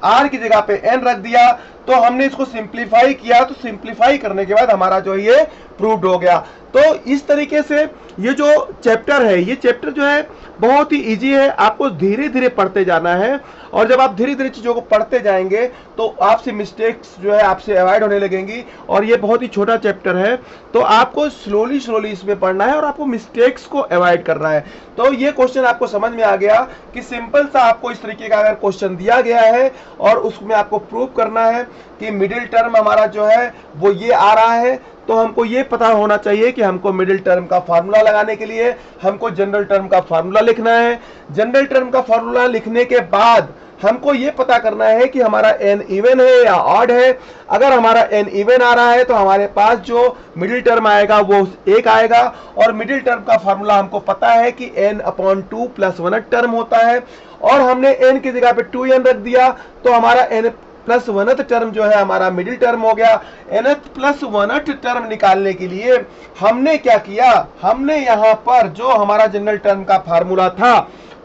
r की जगह पे n रख दिया, तो हमने इसको सिंप्लीफाई किया, तो सिंप्लीफाई करने के बाद हमारा जो ये प्रूव्ड हो गया। तो इस तरीके से ये जो चैप्टर है, ये चैप्टर जो है बहुत ही इजी है, आपको धीरे धीरे पढ़ते जाना है, और जब आप धीरे धीरे चीजों को पढ़ते जाएंगे तो आपसे मिस्टेक्स जो है आपसे अवॉइड होने लगेंगी। और ये बहुत ही छोटा चैप्टर है, तो आपको स्लोली इसमें पढ़ना है और आपको मिस्टेक्स को अवॉइड करना है। तो ये क्वेश्चन आपको समझ में आ गया कि सिंपल सा आपको इस तरीके का अगर क्वेश्चन दिया गया है और उसमें आपको प्रूव करना है कि मिडिल टर्म हमारा जो है वो ये आ रहा है, तो हमको ये पता होना चाहिए कि हमको मिडिल टर्म का फार्मूला लगाने के लिए हमको जनरल टर्म का फार्मूला लिखना है। जनरल टर्म का फार्मूला लिखने के बाद हमको ये पता करना है कि हमारा n इवन है या ऑड है। अगर हमारा n इवन आ रहा है तो हमारे पास जो मिडिल टर्म आएगा वो 1 आएगा, और मिडिल टर्म का फार्मूला हमको पता है कि n अपॉन 2 प्लस 1 टर्म होता है, और हमने n की जगह पे 2n रख दिया, तो हमारा n प्लस 1 टर्म जो है हमारा मिडिल टर्म हो गया। n प्लस 1 टर्म निकालने के लिए हमने क्या किया, हमने यहाँ पर जो हमारा जनरल टर्म का फार्मूला था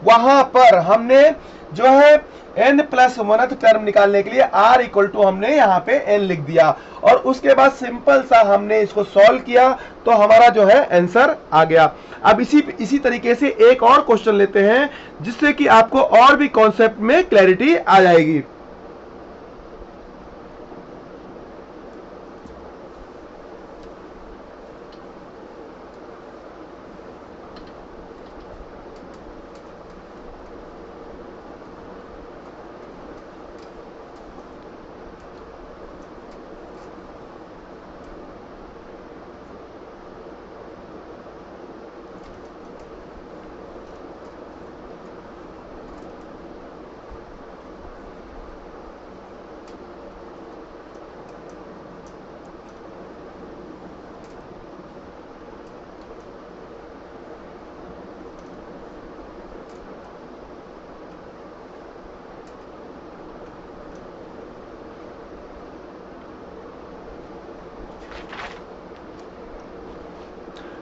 वहां पर हमने जो है n प्लस 1 टर्म निकालने के लिए r इक्वल टू हमने यहाँ पे n लिख दिया, और उसके बाद सिंपल सा हमने इसको सॉल्व किया, तो हमारा जो है आंसर आ गया। अब इसी तरीके से एक और क्वेश्चन लेते हैं जिससे कि आपको और भी कॉन्सेप्ट में क्लैरिटी आ जाएगी।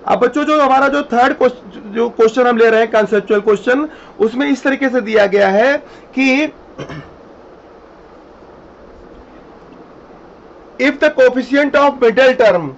अब बच्चों जो हमारा जो थर्ड जो क्वेश्चन हम ले रहे हैं कंसेप्चुअल क्वेश्चन, उसमें इस तरीके से दिया गया है कि if the coefficient of middle term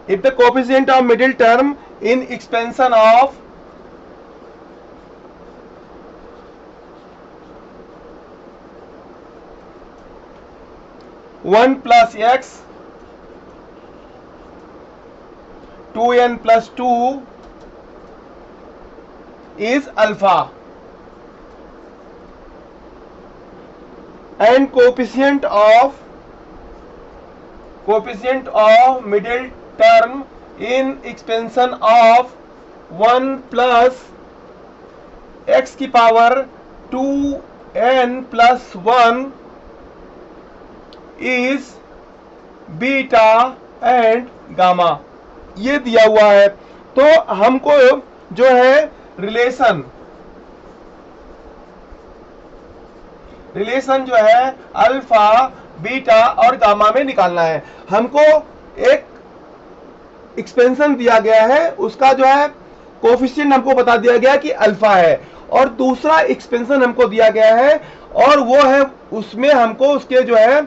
if the coefficient of middle term in expansion of one plus x 2n plus 2 is alpha and coefficient of middle term in expansion of 1 plus x की power 2n plus 1 is beta and gamma, ये दिया हुआ है। तो हमको जो है relation जो है अल्फा बीटा और गामा में निकालना है। हमको एक एक्सपेंशन दिया गया है उसका जो है कोफिशिएंट हमको बता दिया गया कि अल्फा है, और दूसरा एक्सपेंशन हमको दिया गया है और वो है उसमें हमको उसके जो है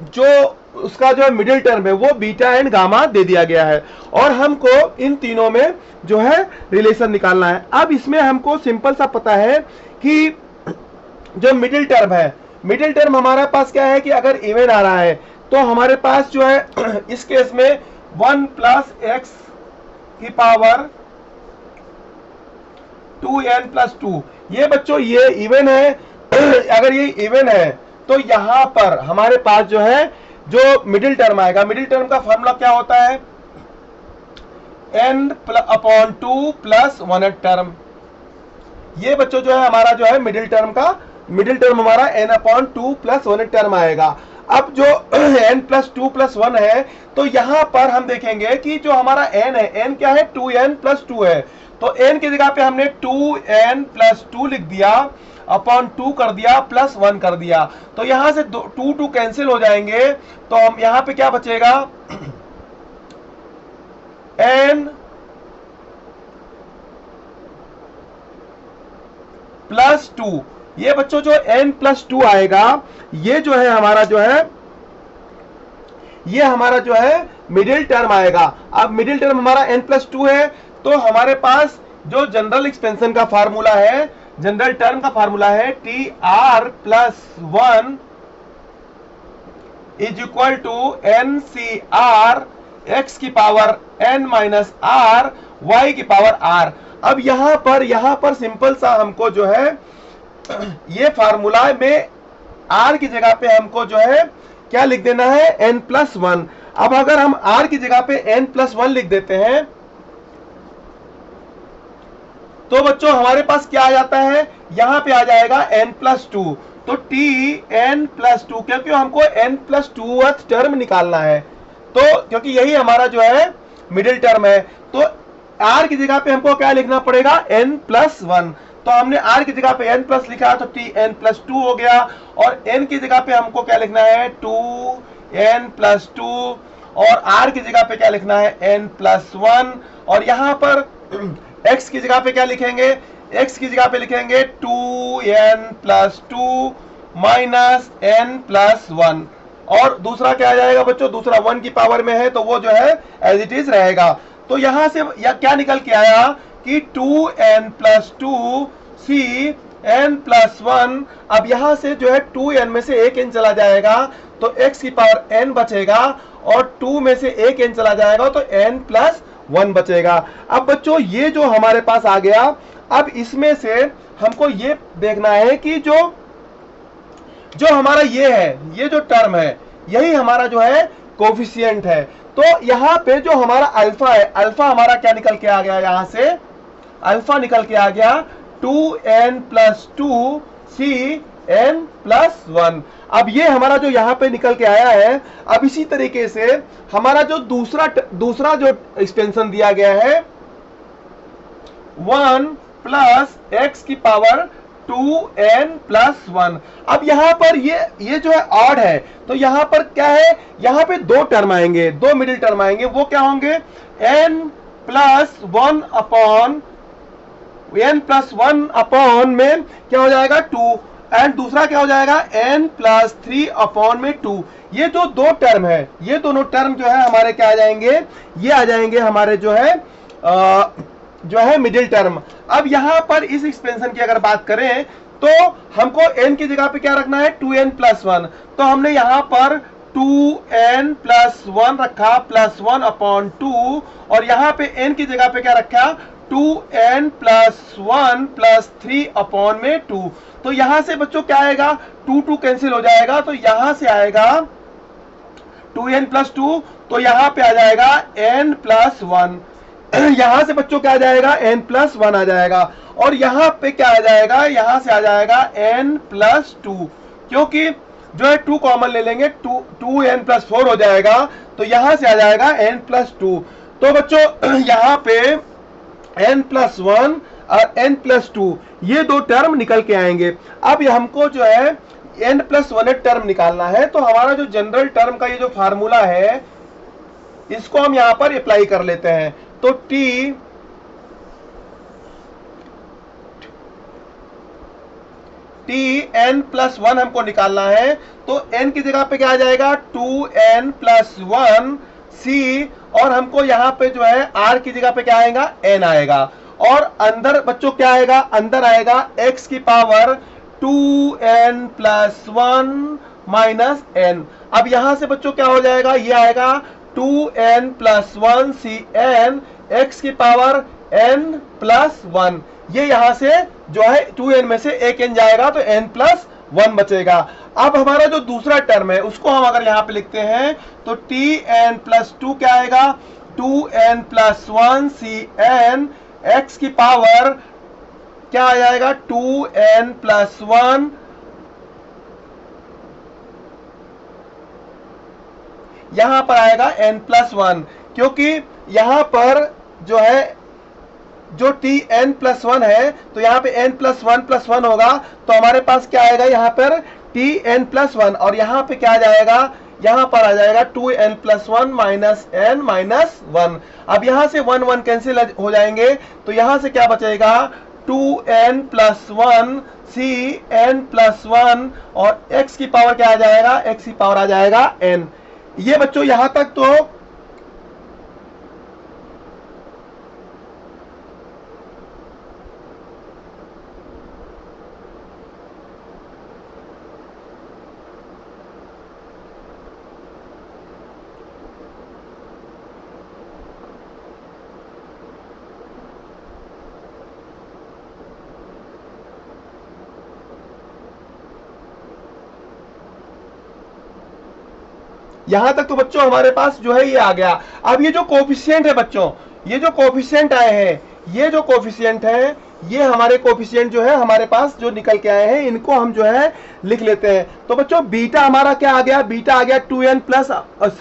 जो उसका जो मिडिल टर्म है वो बीटा एंड गामा दे दिया गया है, और हमको इन तीनों में जो है रिलेशन निकालना है। अब इसमें हमको सिंपल सा पता है कि जो मिडिल टर्म है, मिडिल टर्म हमारे पास क्या है कि अगर इवन आ रहा है तो हमारे पास जो है इस केस में 1 प्लस एक्स की पावर 2n प्लस 2, ये बच्चों ये इवन है। अगर ये इवन है तो यहां पर हमारे पास जो है जो मिडिल टर्म आएगा, मिडिल टर्म का फॉर्मूला क्या होता है, n अपॉन 2 प्लस 1 टर्म। ये बच्चों जो है हमारा जो है मिडिल टर्म का, मिडिल टर्म हमारा n अपॉन 2 प्लस 1 टर्म आएगा। अब जो n प्लस 2 प्लस 1 है तो यहां पर हम देखेंगे कि जो हमारा n है, n क्या है 2n प्लस 2 है, तो n की जगह पे हमने 2n प्लस 2 लिख दिया, अपॉन 2 कर दिया, प्लस 1 कर दिया, तो यहां से 2 कैंसिल हो जाएंगे, तो हम यहां पे क्या बचेगा n प्लस 2। ये बच्चों जो n प्लस 2 आएगा ये जो है हमारा जो है ये हमारा जो है मिडिल टर्म आएगा। अब मिडिल टर्म हमारा n प्लस 2 है तो हमारे पास जो जनरल एक्सपेंशन का फार्मूला है, जनरल टर्म का फार्मूला है T R plus 1 is equal to N C R X की power n minus R Y की पावर r। अब यहां पर सिंपल सा हमको जो है ये फार्मूला में r की जगह पे हमको जो है क्या लिख देना है n प्लस 1। अब अगर हम r की जगह पे n प्लस 1 लिख देते हैं तो बच्चों हमारे पास क्या आ जाता है, यहां पे आ जाएगा n प्लस 2, तो t n प्लस 2, क्योंकि हमको n प्लस 2 टर्म निकालना है, तो क्योंकि यही हमारा जो है मिडिल टर्म है, तो r की जगह पे हमको क्या लिखना पड़ेगा n प्लस 1, तो हमने r की जगह पे n प्लस लिखा तो t n प्लस 2 हो गया, और n की जगह पे हमको क्या लिखना है 2 n प्लस 2, और r की जगह पे क्या लिखना है n प्लस 1, और यहां पर x की जगह पे क्या लिखेंगे, x की जगह पे लिखेंगे 2n plus 2 minus n plus 1, और दूसरा क्या आ जाएगा बच्चों, दूसरा 1 की पावर में है तो वो जो है एज इट इज रहेगा। तो यहां से क्या निकल के आया कि 2n प्लस 2 सी n प्लस 1। अब यहां से जो है 2n में से एक n चला जाएगा तो x की पावर n बचेगा, और 2 में से एक n चला जाएगा तो n प्लस 1 बचेगा। अब बच्चों ये जो हमारे पास आ गया, अब इसमें से हमको ये देखना है कि जो हमारा ये है, ये जो टर्म है यही हमारा जो है कोफिशिएंट है, तो यहां पे जो हमारा अल्फा है, अल्फा हमारा क्या निकल के आ गया, यहां से अल्फा निकल के आ गया 2n प्लस 2 सी n प्लस 1। अब ये हमारा जो यहाँ पे निकल के आया है। अब इसी तरीके से हमारा जो दूसरा जो एक्सपेंशन दिया गया है 1 प्लस एक्स की पावर 2n प्लस 1। अब यहां पर ये जो है ऑड है, तो यहां पर क्या है, यहां पे दो टर्म आएंगे, दो मिडिल टर्म आएंगे, वो क्या होंगे n plus 1 upon n plus 1 upon में क्या हो जाएगा 2, एंड दूसरा क्या हो जाएगा n प्लस 3 अपॉन में 2। ये जो दो टर्म है, ये दोनों टर्म जो है हमारे क्या आ जाएंगे, ये आ जाएंगे हमारे जो है मिडिल टर्म। अब यहां पर इस एक्सपेंशन की अगर बात करें तो हमको n की जगह पे क्या रखना है 2n प्लस 1, तो हमने यहां पर 2n प्लस 1 रखा प्लस 1 अपॉन 2, और यहां पे n की जगह पे क्या रखा 2n प्लस 1 प्लस 3 अपॉन में 2। तो यहां से बच्चों क्या आएगा 2 कैंसिल हो जाएगा, तो यहां से आएगा 2n प्लस 2, तो यहां पे आ जाएगा n प्लस 1। यहां से बच्चों क्या आ जाएगा n प्लस 1 आ जाएगा, और यहां पे क्या आ जाएगा, यहां से आ जाएगा n प्लस 2, क्योंकि जो है 2 कॉमन ले लेंगे 2n प्लस 4 हो जाएगा, तो यहां से आ जाएगा n प्लस 2। तो बच्चों यहां पे n प्लस 1 और n प्लस 2 ये दो टर्म निकल के आएंगे। अब हमको जो है n प्लस 1 टर्म निकालना है, तो हमारा जो जनरल टर्म का ये जो फार्मूला है इसको हम यहां पर अप्लाई कर लेते हैं। तो Tn+1 हमको निकालना है, तो n की जगह पे क्या आ जाएगा 2n+1 c, और हमको यहां पे जो है r की जगह पे क्या आएगा n आएगा, और अंदर बच्चों क्या आएगा, अंदर आएगा x की पावर 2n+1 -n। अब यहां से बच्चों क्या हो जाएगा, ये आएगा 2n+1 cn x की पावर n+1। ये यहां से जो है 2n में से एक n जाएगा तो n+1 बचेगा। अब हमारा जो दूसरा टर्म है उसको हम अगर यहां पे लिखते हैं तो Tn+2 क्या आएगा 2n+1 cn x की पावर क्या आ जाएगा 2n+1 यहां पर आएगा n+1, क्योंकि यहां पर जो है जो Tn+1 है तो यहां पे n+1+1 होगा, तो हमारे पास क्या आएगा यहाँ पर Tn+1, और यहां पे क्या जाएगा, यहां पर आ जाएगा 2n+1 -n-1। अब यहां से 1 1 कैंसिल हो जाएंगे, तो यहां से क्या बचेगा 2n+1 cn+1, और x की पावर क्या आ जाएगा, x की पावर आ जाएगा n। ये बच्चों यहां तक तो यहां तक तो बच्चों हमारे पास जो है ये आ गया। अब ये जो कोफिशिएंट है बच्चों, ये जो कोफिशिएंट आए हैं, ये जो कोफिशिएंट है, ये हमारे कोफिशिएंट जो है हमारे पास जो निकल के आए हैं, इनको हम जो है लिख लेते हैं। तो बच्चों बीटा हमारा क्या आ गया, बीटा आ गया 2n+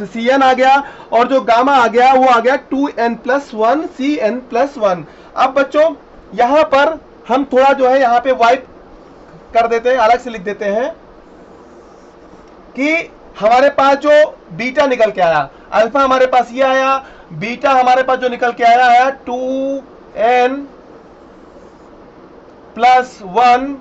cn आ गया, और जो गामा आ गया वो आ गया 2n+1 cn+1। अब बच्चों यहां पर हम थोड़ा जो है यहां पे वाइप कर देते हैं, अलग से लिख देते हैं कि हमारे पास जो बीटा निकल के आया, अल्फा हमारे पास ये आया, बीटा हमारे पास जो निकल के आया 2n+1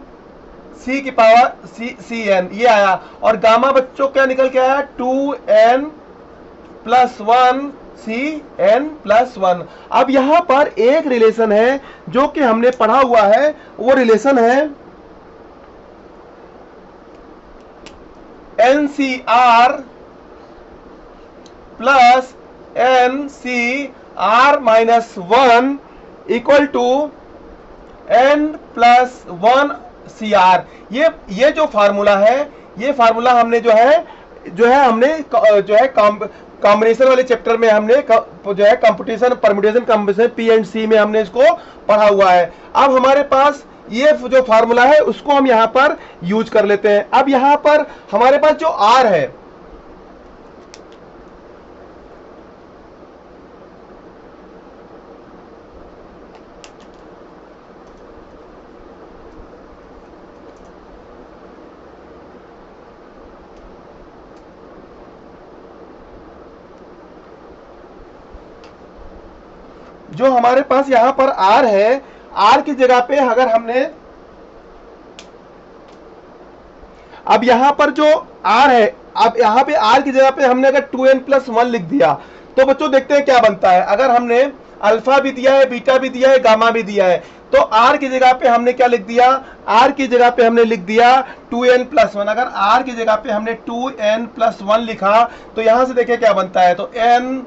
c की पावर cn ये आया, और गामा बच्चों क्या निकल के आया 2n+1 cn+1। अब यहां पर एक रिलेशन है जो कि हमने पढ़ा हुआ है, वो रिलेशन है NCr plus NCr-1 equal to n+1 Cr। ये जो फार्मूला है, ये फार्मूला हमने जो है हमने जो है कॉम्बिनेशन वाले चैप्टर में हमने जो है कंप्यूटेशन परम्यूटेशन कॉम्बिनेशन P&C में हमने इसको पढ़ा हुआ है। अब हमारे पास ये जो फार्मूला है उसको हम यहां पर यूज कर लेते हैं। अब यहां पर हमारे पास जो R है, जो हमारे पास यहां पर R है, R की जगह पे अगर हमने अब यहां पर जो R है, अब यहां पे R की जगह पे हमने अगर 2n+1 लिख दिया तो बच्चों देखते हैं क्या बनता है। अगर हमने अल्फा भी दिया है, बीटा भी दिया है, गामा भी दिया है, तो R की जगह पे हमने क्या लिख दिया, R की जगह पे हमने लिख दिया 2n+1। अगर R की जगह पे हमने 2n+1 लिखा तो यहां से देखिए क्या बनता है, तो n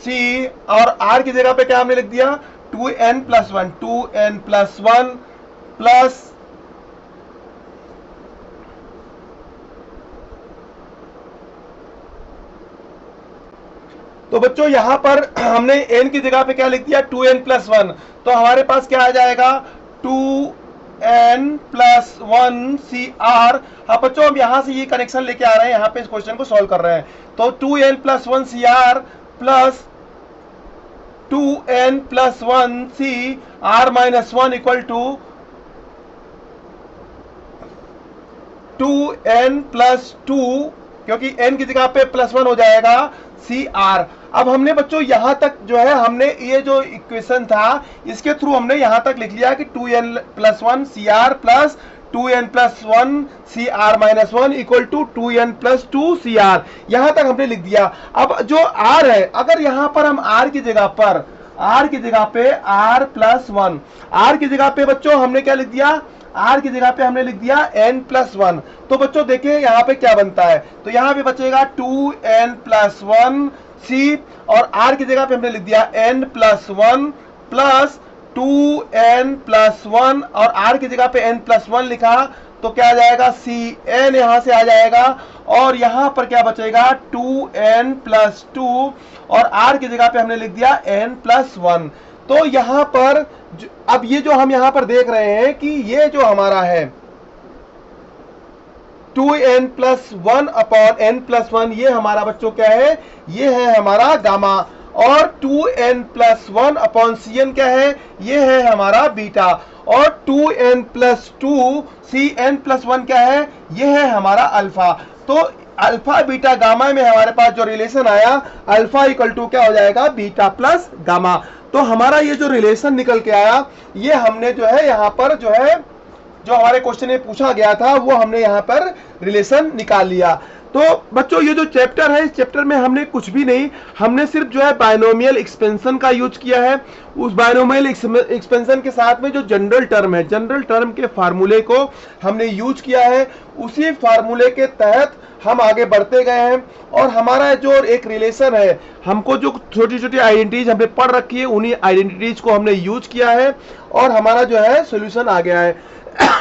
C, और R की जगह पे क्या हमने लिख दिया 2n+1 प्लस तो बच्चों यहां पर हमने n की जगह पे क्या लिख दिया 2n+1, तो हमारे पास क्या आ जाएगा 2n+1 Cr। हाँ बच्चों हम यहां से ये कनेक्शन लेके आ रहे हैं, यहां पे इस क्वेश्चन को सॉल्व कर रहे हैं, तो 2n+1 Cr plus 2n+1 Cr-1 equal to 2n+2, क्योंकि n की जगह पे +1 हो जाएगा CR। अब हमने बच्चों यहां तक जो है हमने ये जो इक्वेशन था इसके थ्रू हमने यहां तक लिख लिया कि 2n+1 CR plus 2n+1 CR-1 equal to 2n+2 CR। यहां तक हमने लिख दिया। अब जो R है, अगर यहां पर हम R की जगह पे R+1, R की जगह पे बच्चों हमने क्या लिख दिया, R की जगह पे हमने लिख दिया n+1। तो बच्चों देखिए यहाँ पे क्या बनता है, तो यहाँ पे बचेगा 2n+1 C, और R की जगह पे हमने लिख दिया n+1 प्लस 2n+1, और R की जगह पे n+1 लिखा तो क्या आ जाएगा, Cn यहां से आ जाएगा, और यहां पर क्या बचेगा 2n+2, और R की जगह पे हमने लिख दिया n+1। तो यहां पर अब ये जो हम यहां पर देख रहे हैं कि ये जो हमारा है 2n+1 अपॉन n+1, ये हमारा बच्चों क्या है, ये है हमारा गामा, और 2n+1 अपॉन Cn क्या है, ये है हमारा बीटा, और 2n+2 Cn+1 क्या है, ये है हमारा अल्फा। तो अल्फा बीटा गामा में हमारे पास जो रिलेशन आया, अल्फा इक्वल टू क्या हो जाएगा, बीटा प्लस गामा। तो हमारा ये जो रिलेशन निकल के आया, ये हमने जो है यहाँ पर जो है जो हमारे क्वेश्चन में पूछा गया था वो हमने यहाँ पर रिलेशन निकाल लिया। तो बच्चों ये जो चैप्टर है, इस चैप्टर में हमने कुछ भी नहीं, हमने सिर्फ जो है बायनोमियल एक्सपेंशन का यूज किया है। उस बायनोमियल एक्सपेंशन के साथ में जो जनरल टर्म है, जनरल टर्म के फार्मूले को हमने यूज किया है। उसी फार्मूले के तहत हम आगे बढ़ते गए हैं, और हमारा जो एक रिलेशन है, हमको जो छोटी छोटी आइडेंटिटीज हमने पढ़ रखी है, उन्हीं आइडेंटिटीज को हमने यूज किया है, और हमारा जो है सोल्यूशन आ गया है।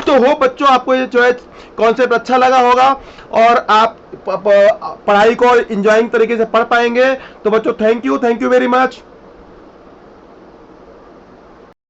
तो हो बच्चों आपको ये जो है कॉन्सेप्ट अच्छा लगा होगा, और आप पढ़ाई को इंजॉइंग तरीके से पढ़ पाएंगे। तो बच्चों थैंक यू वेरी मच।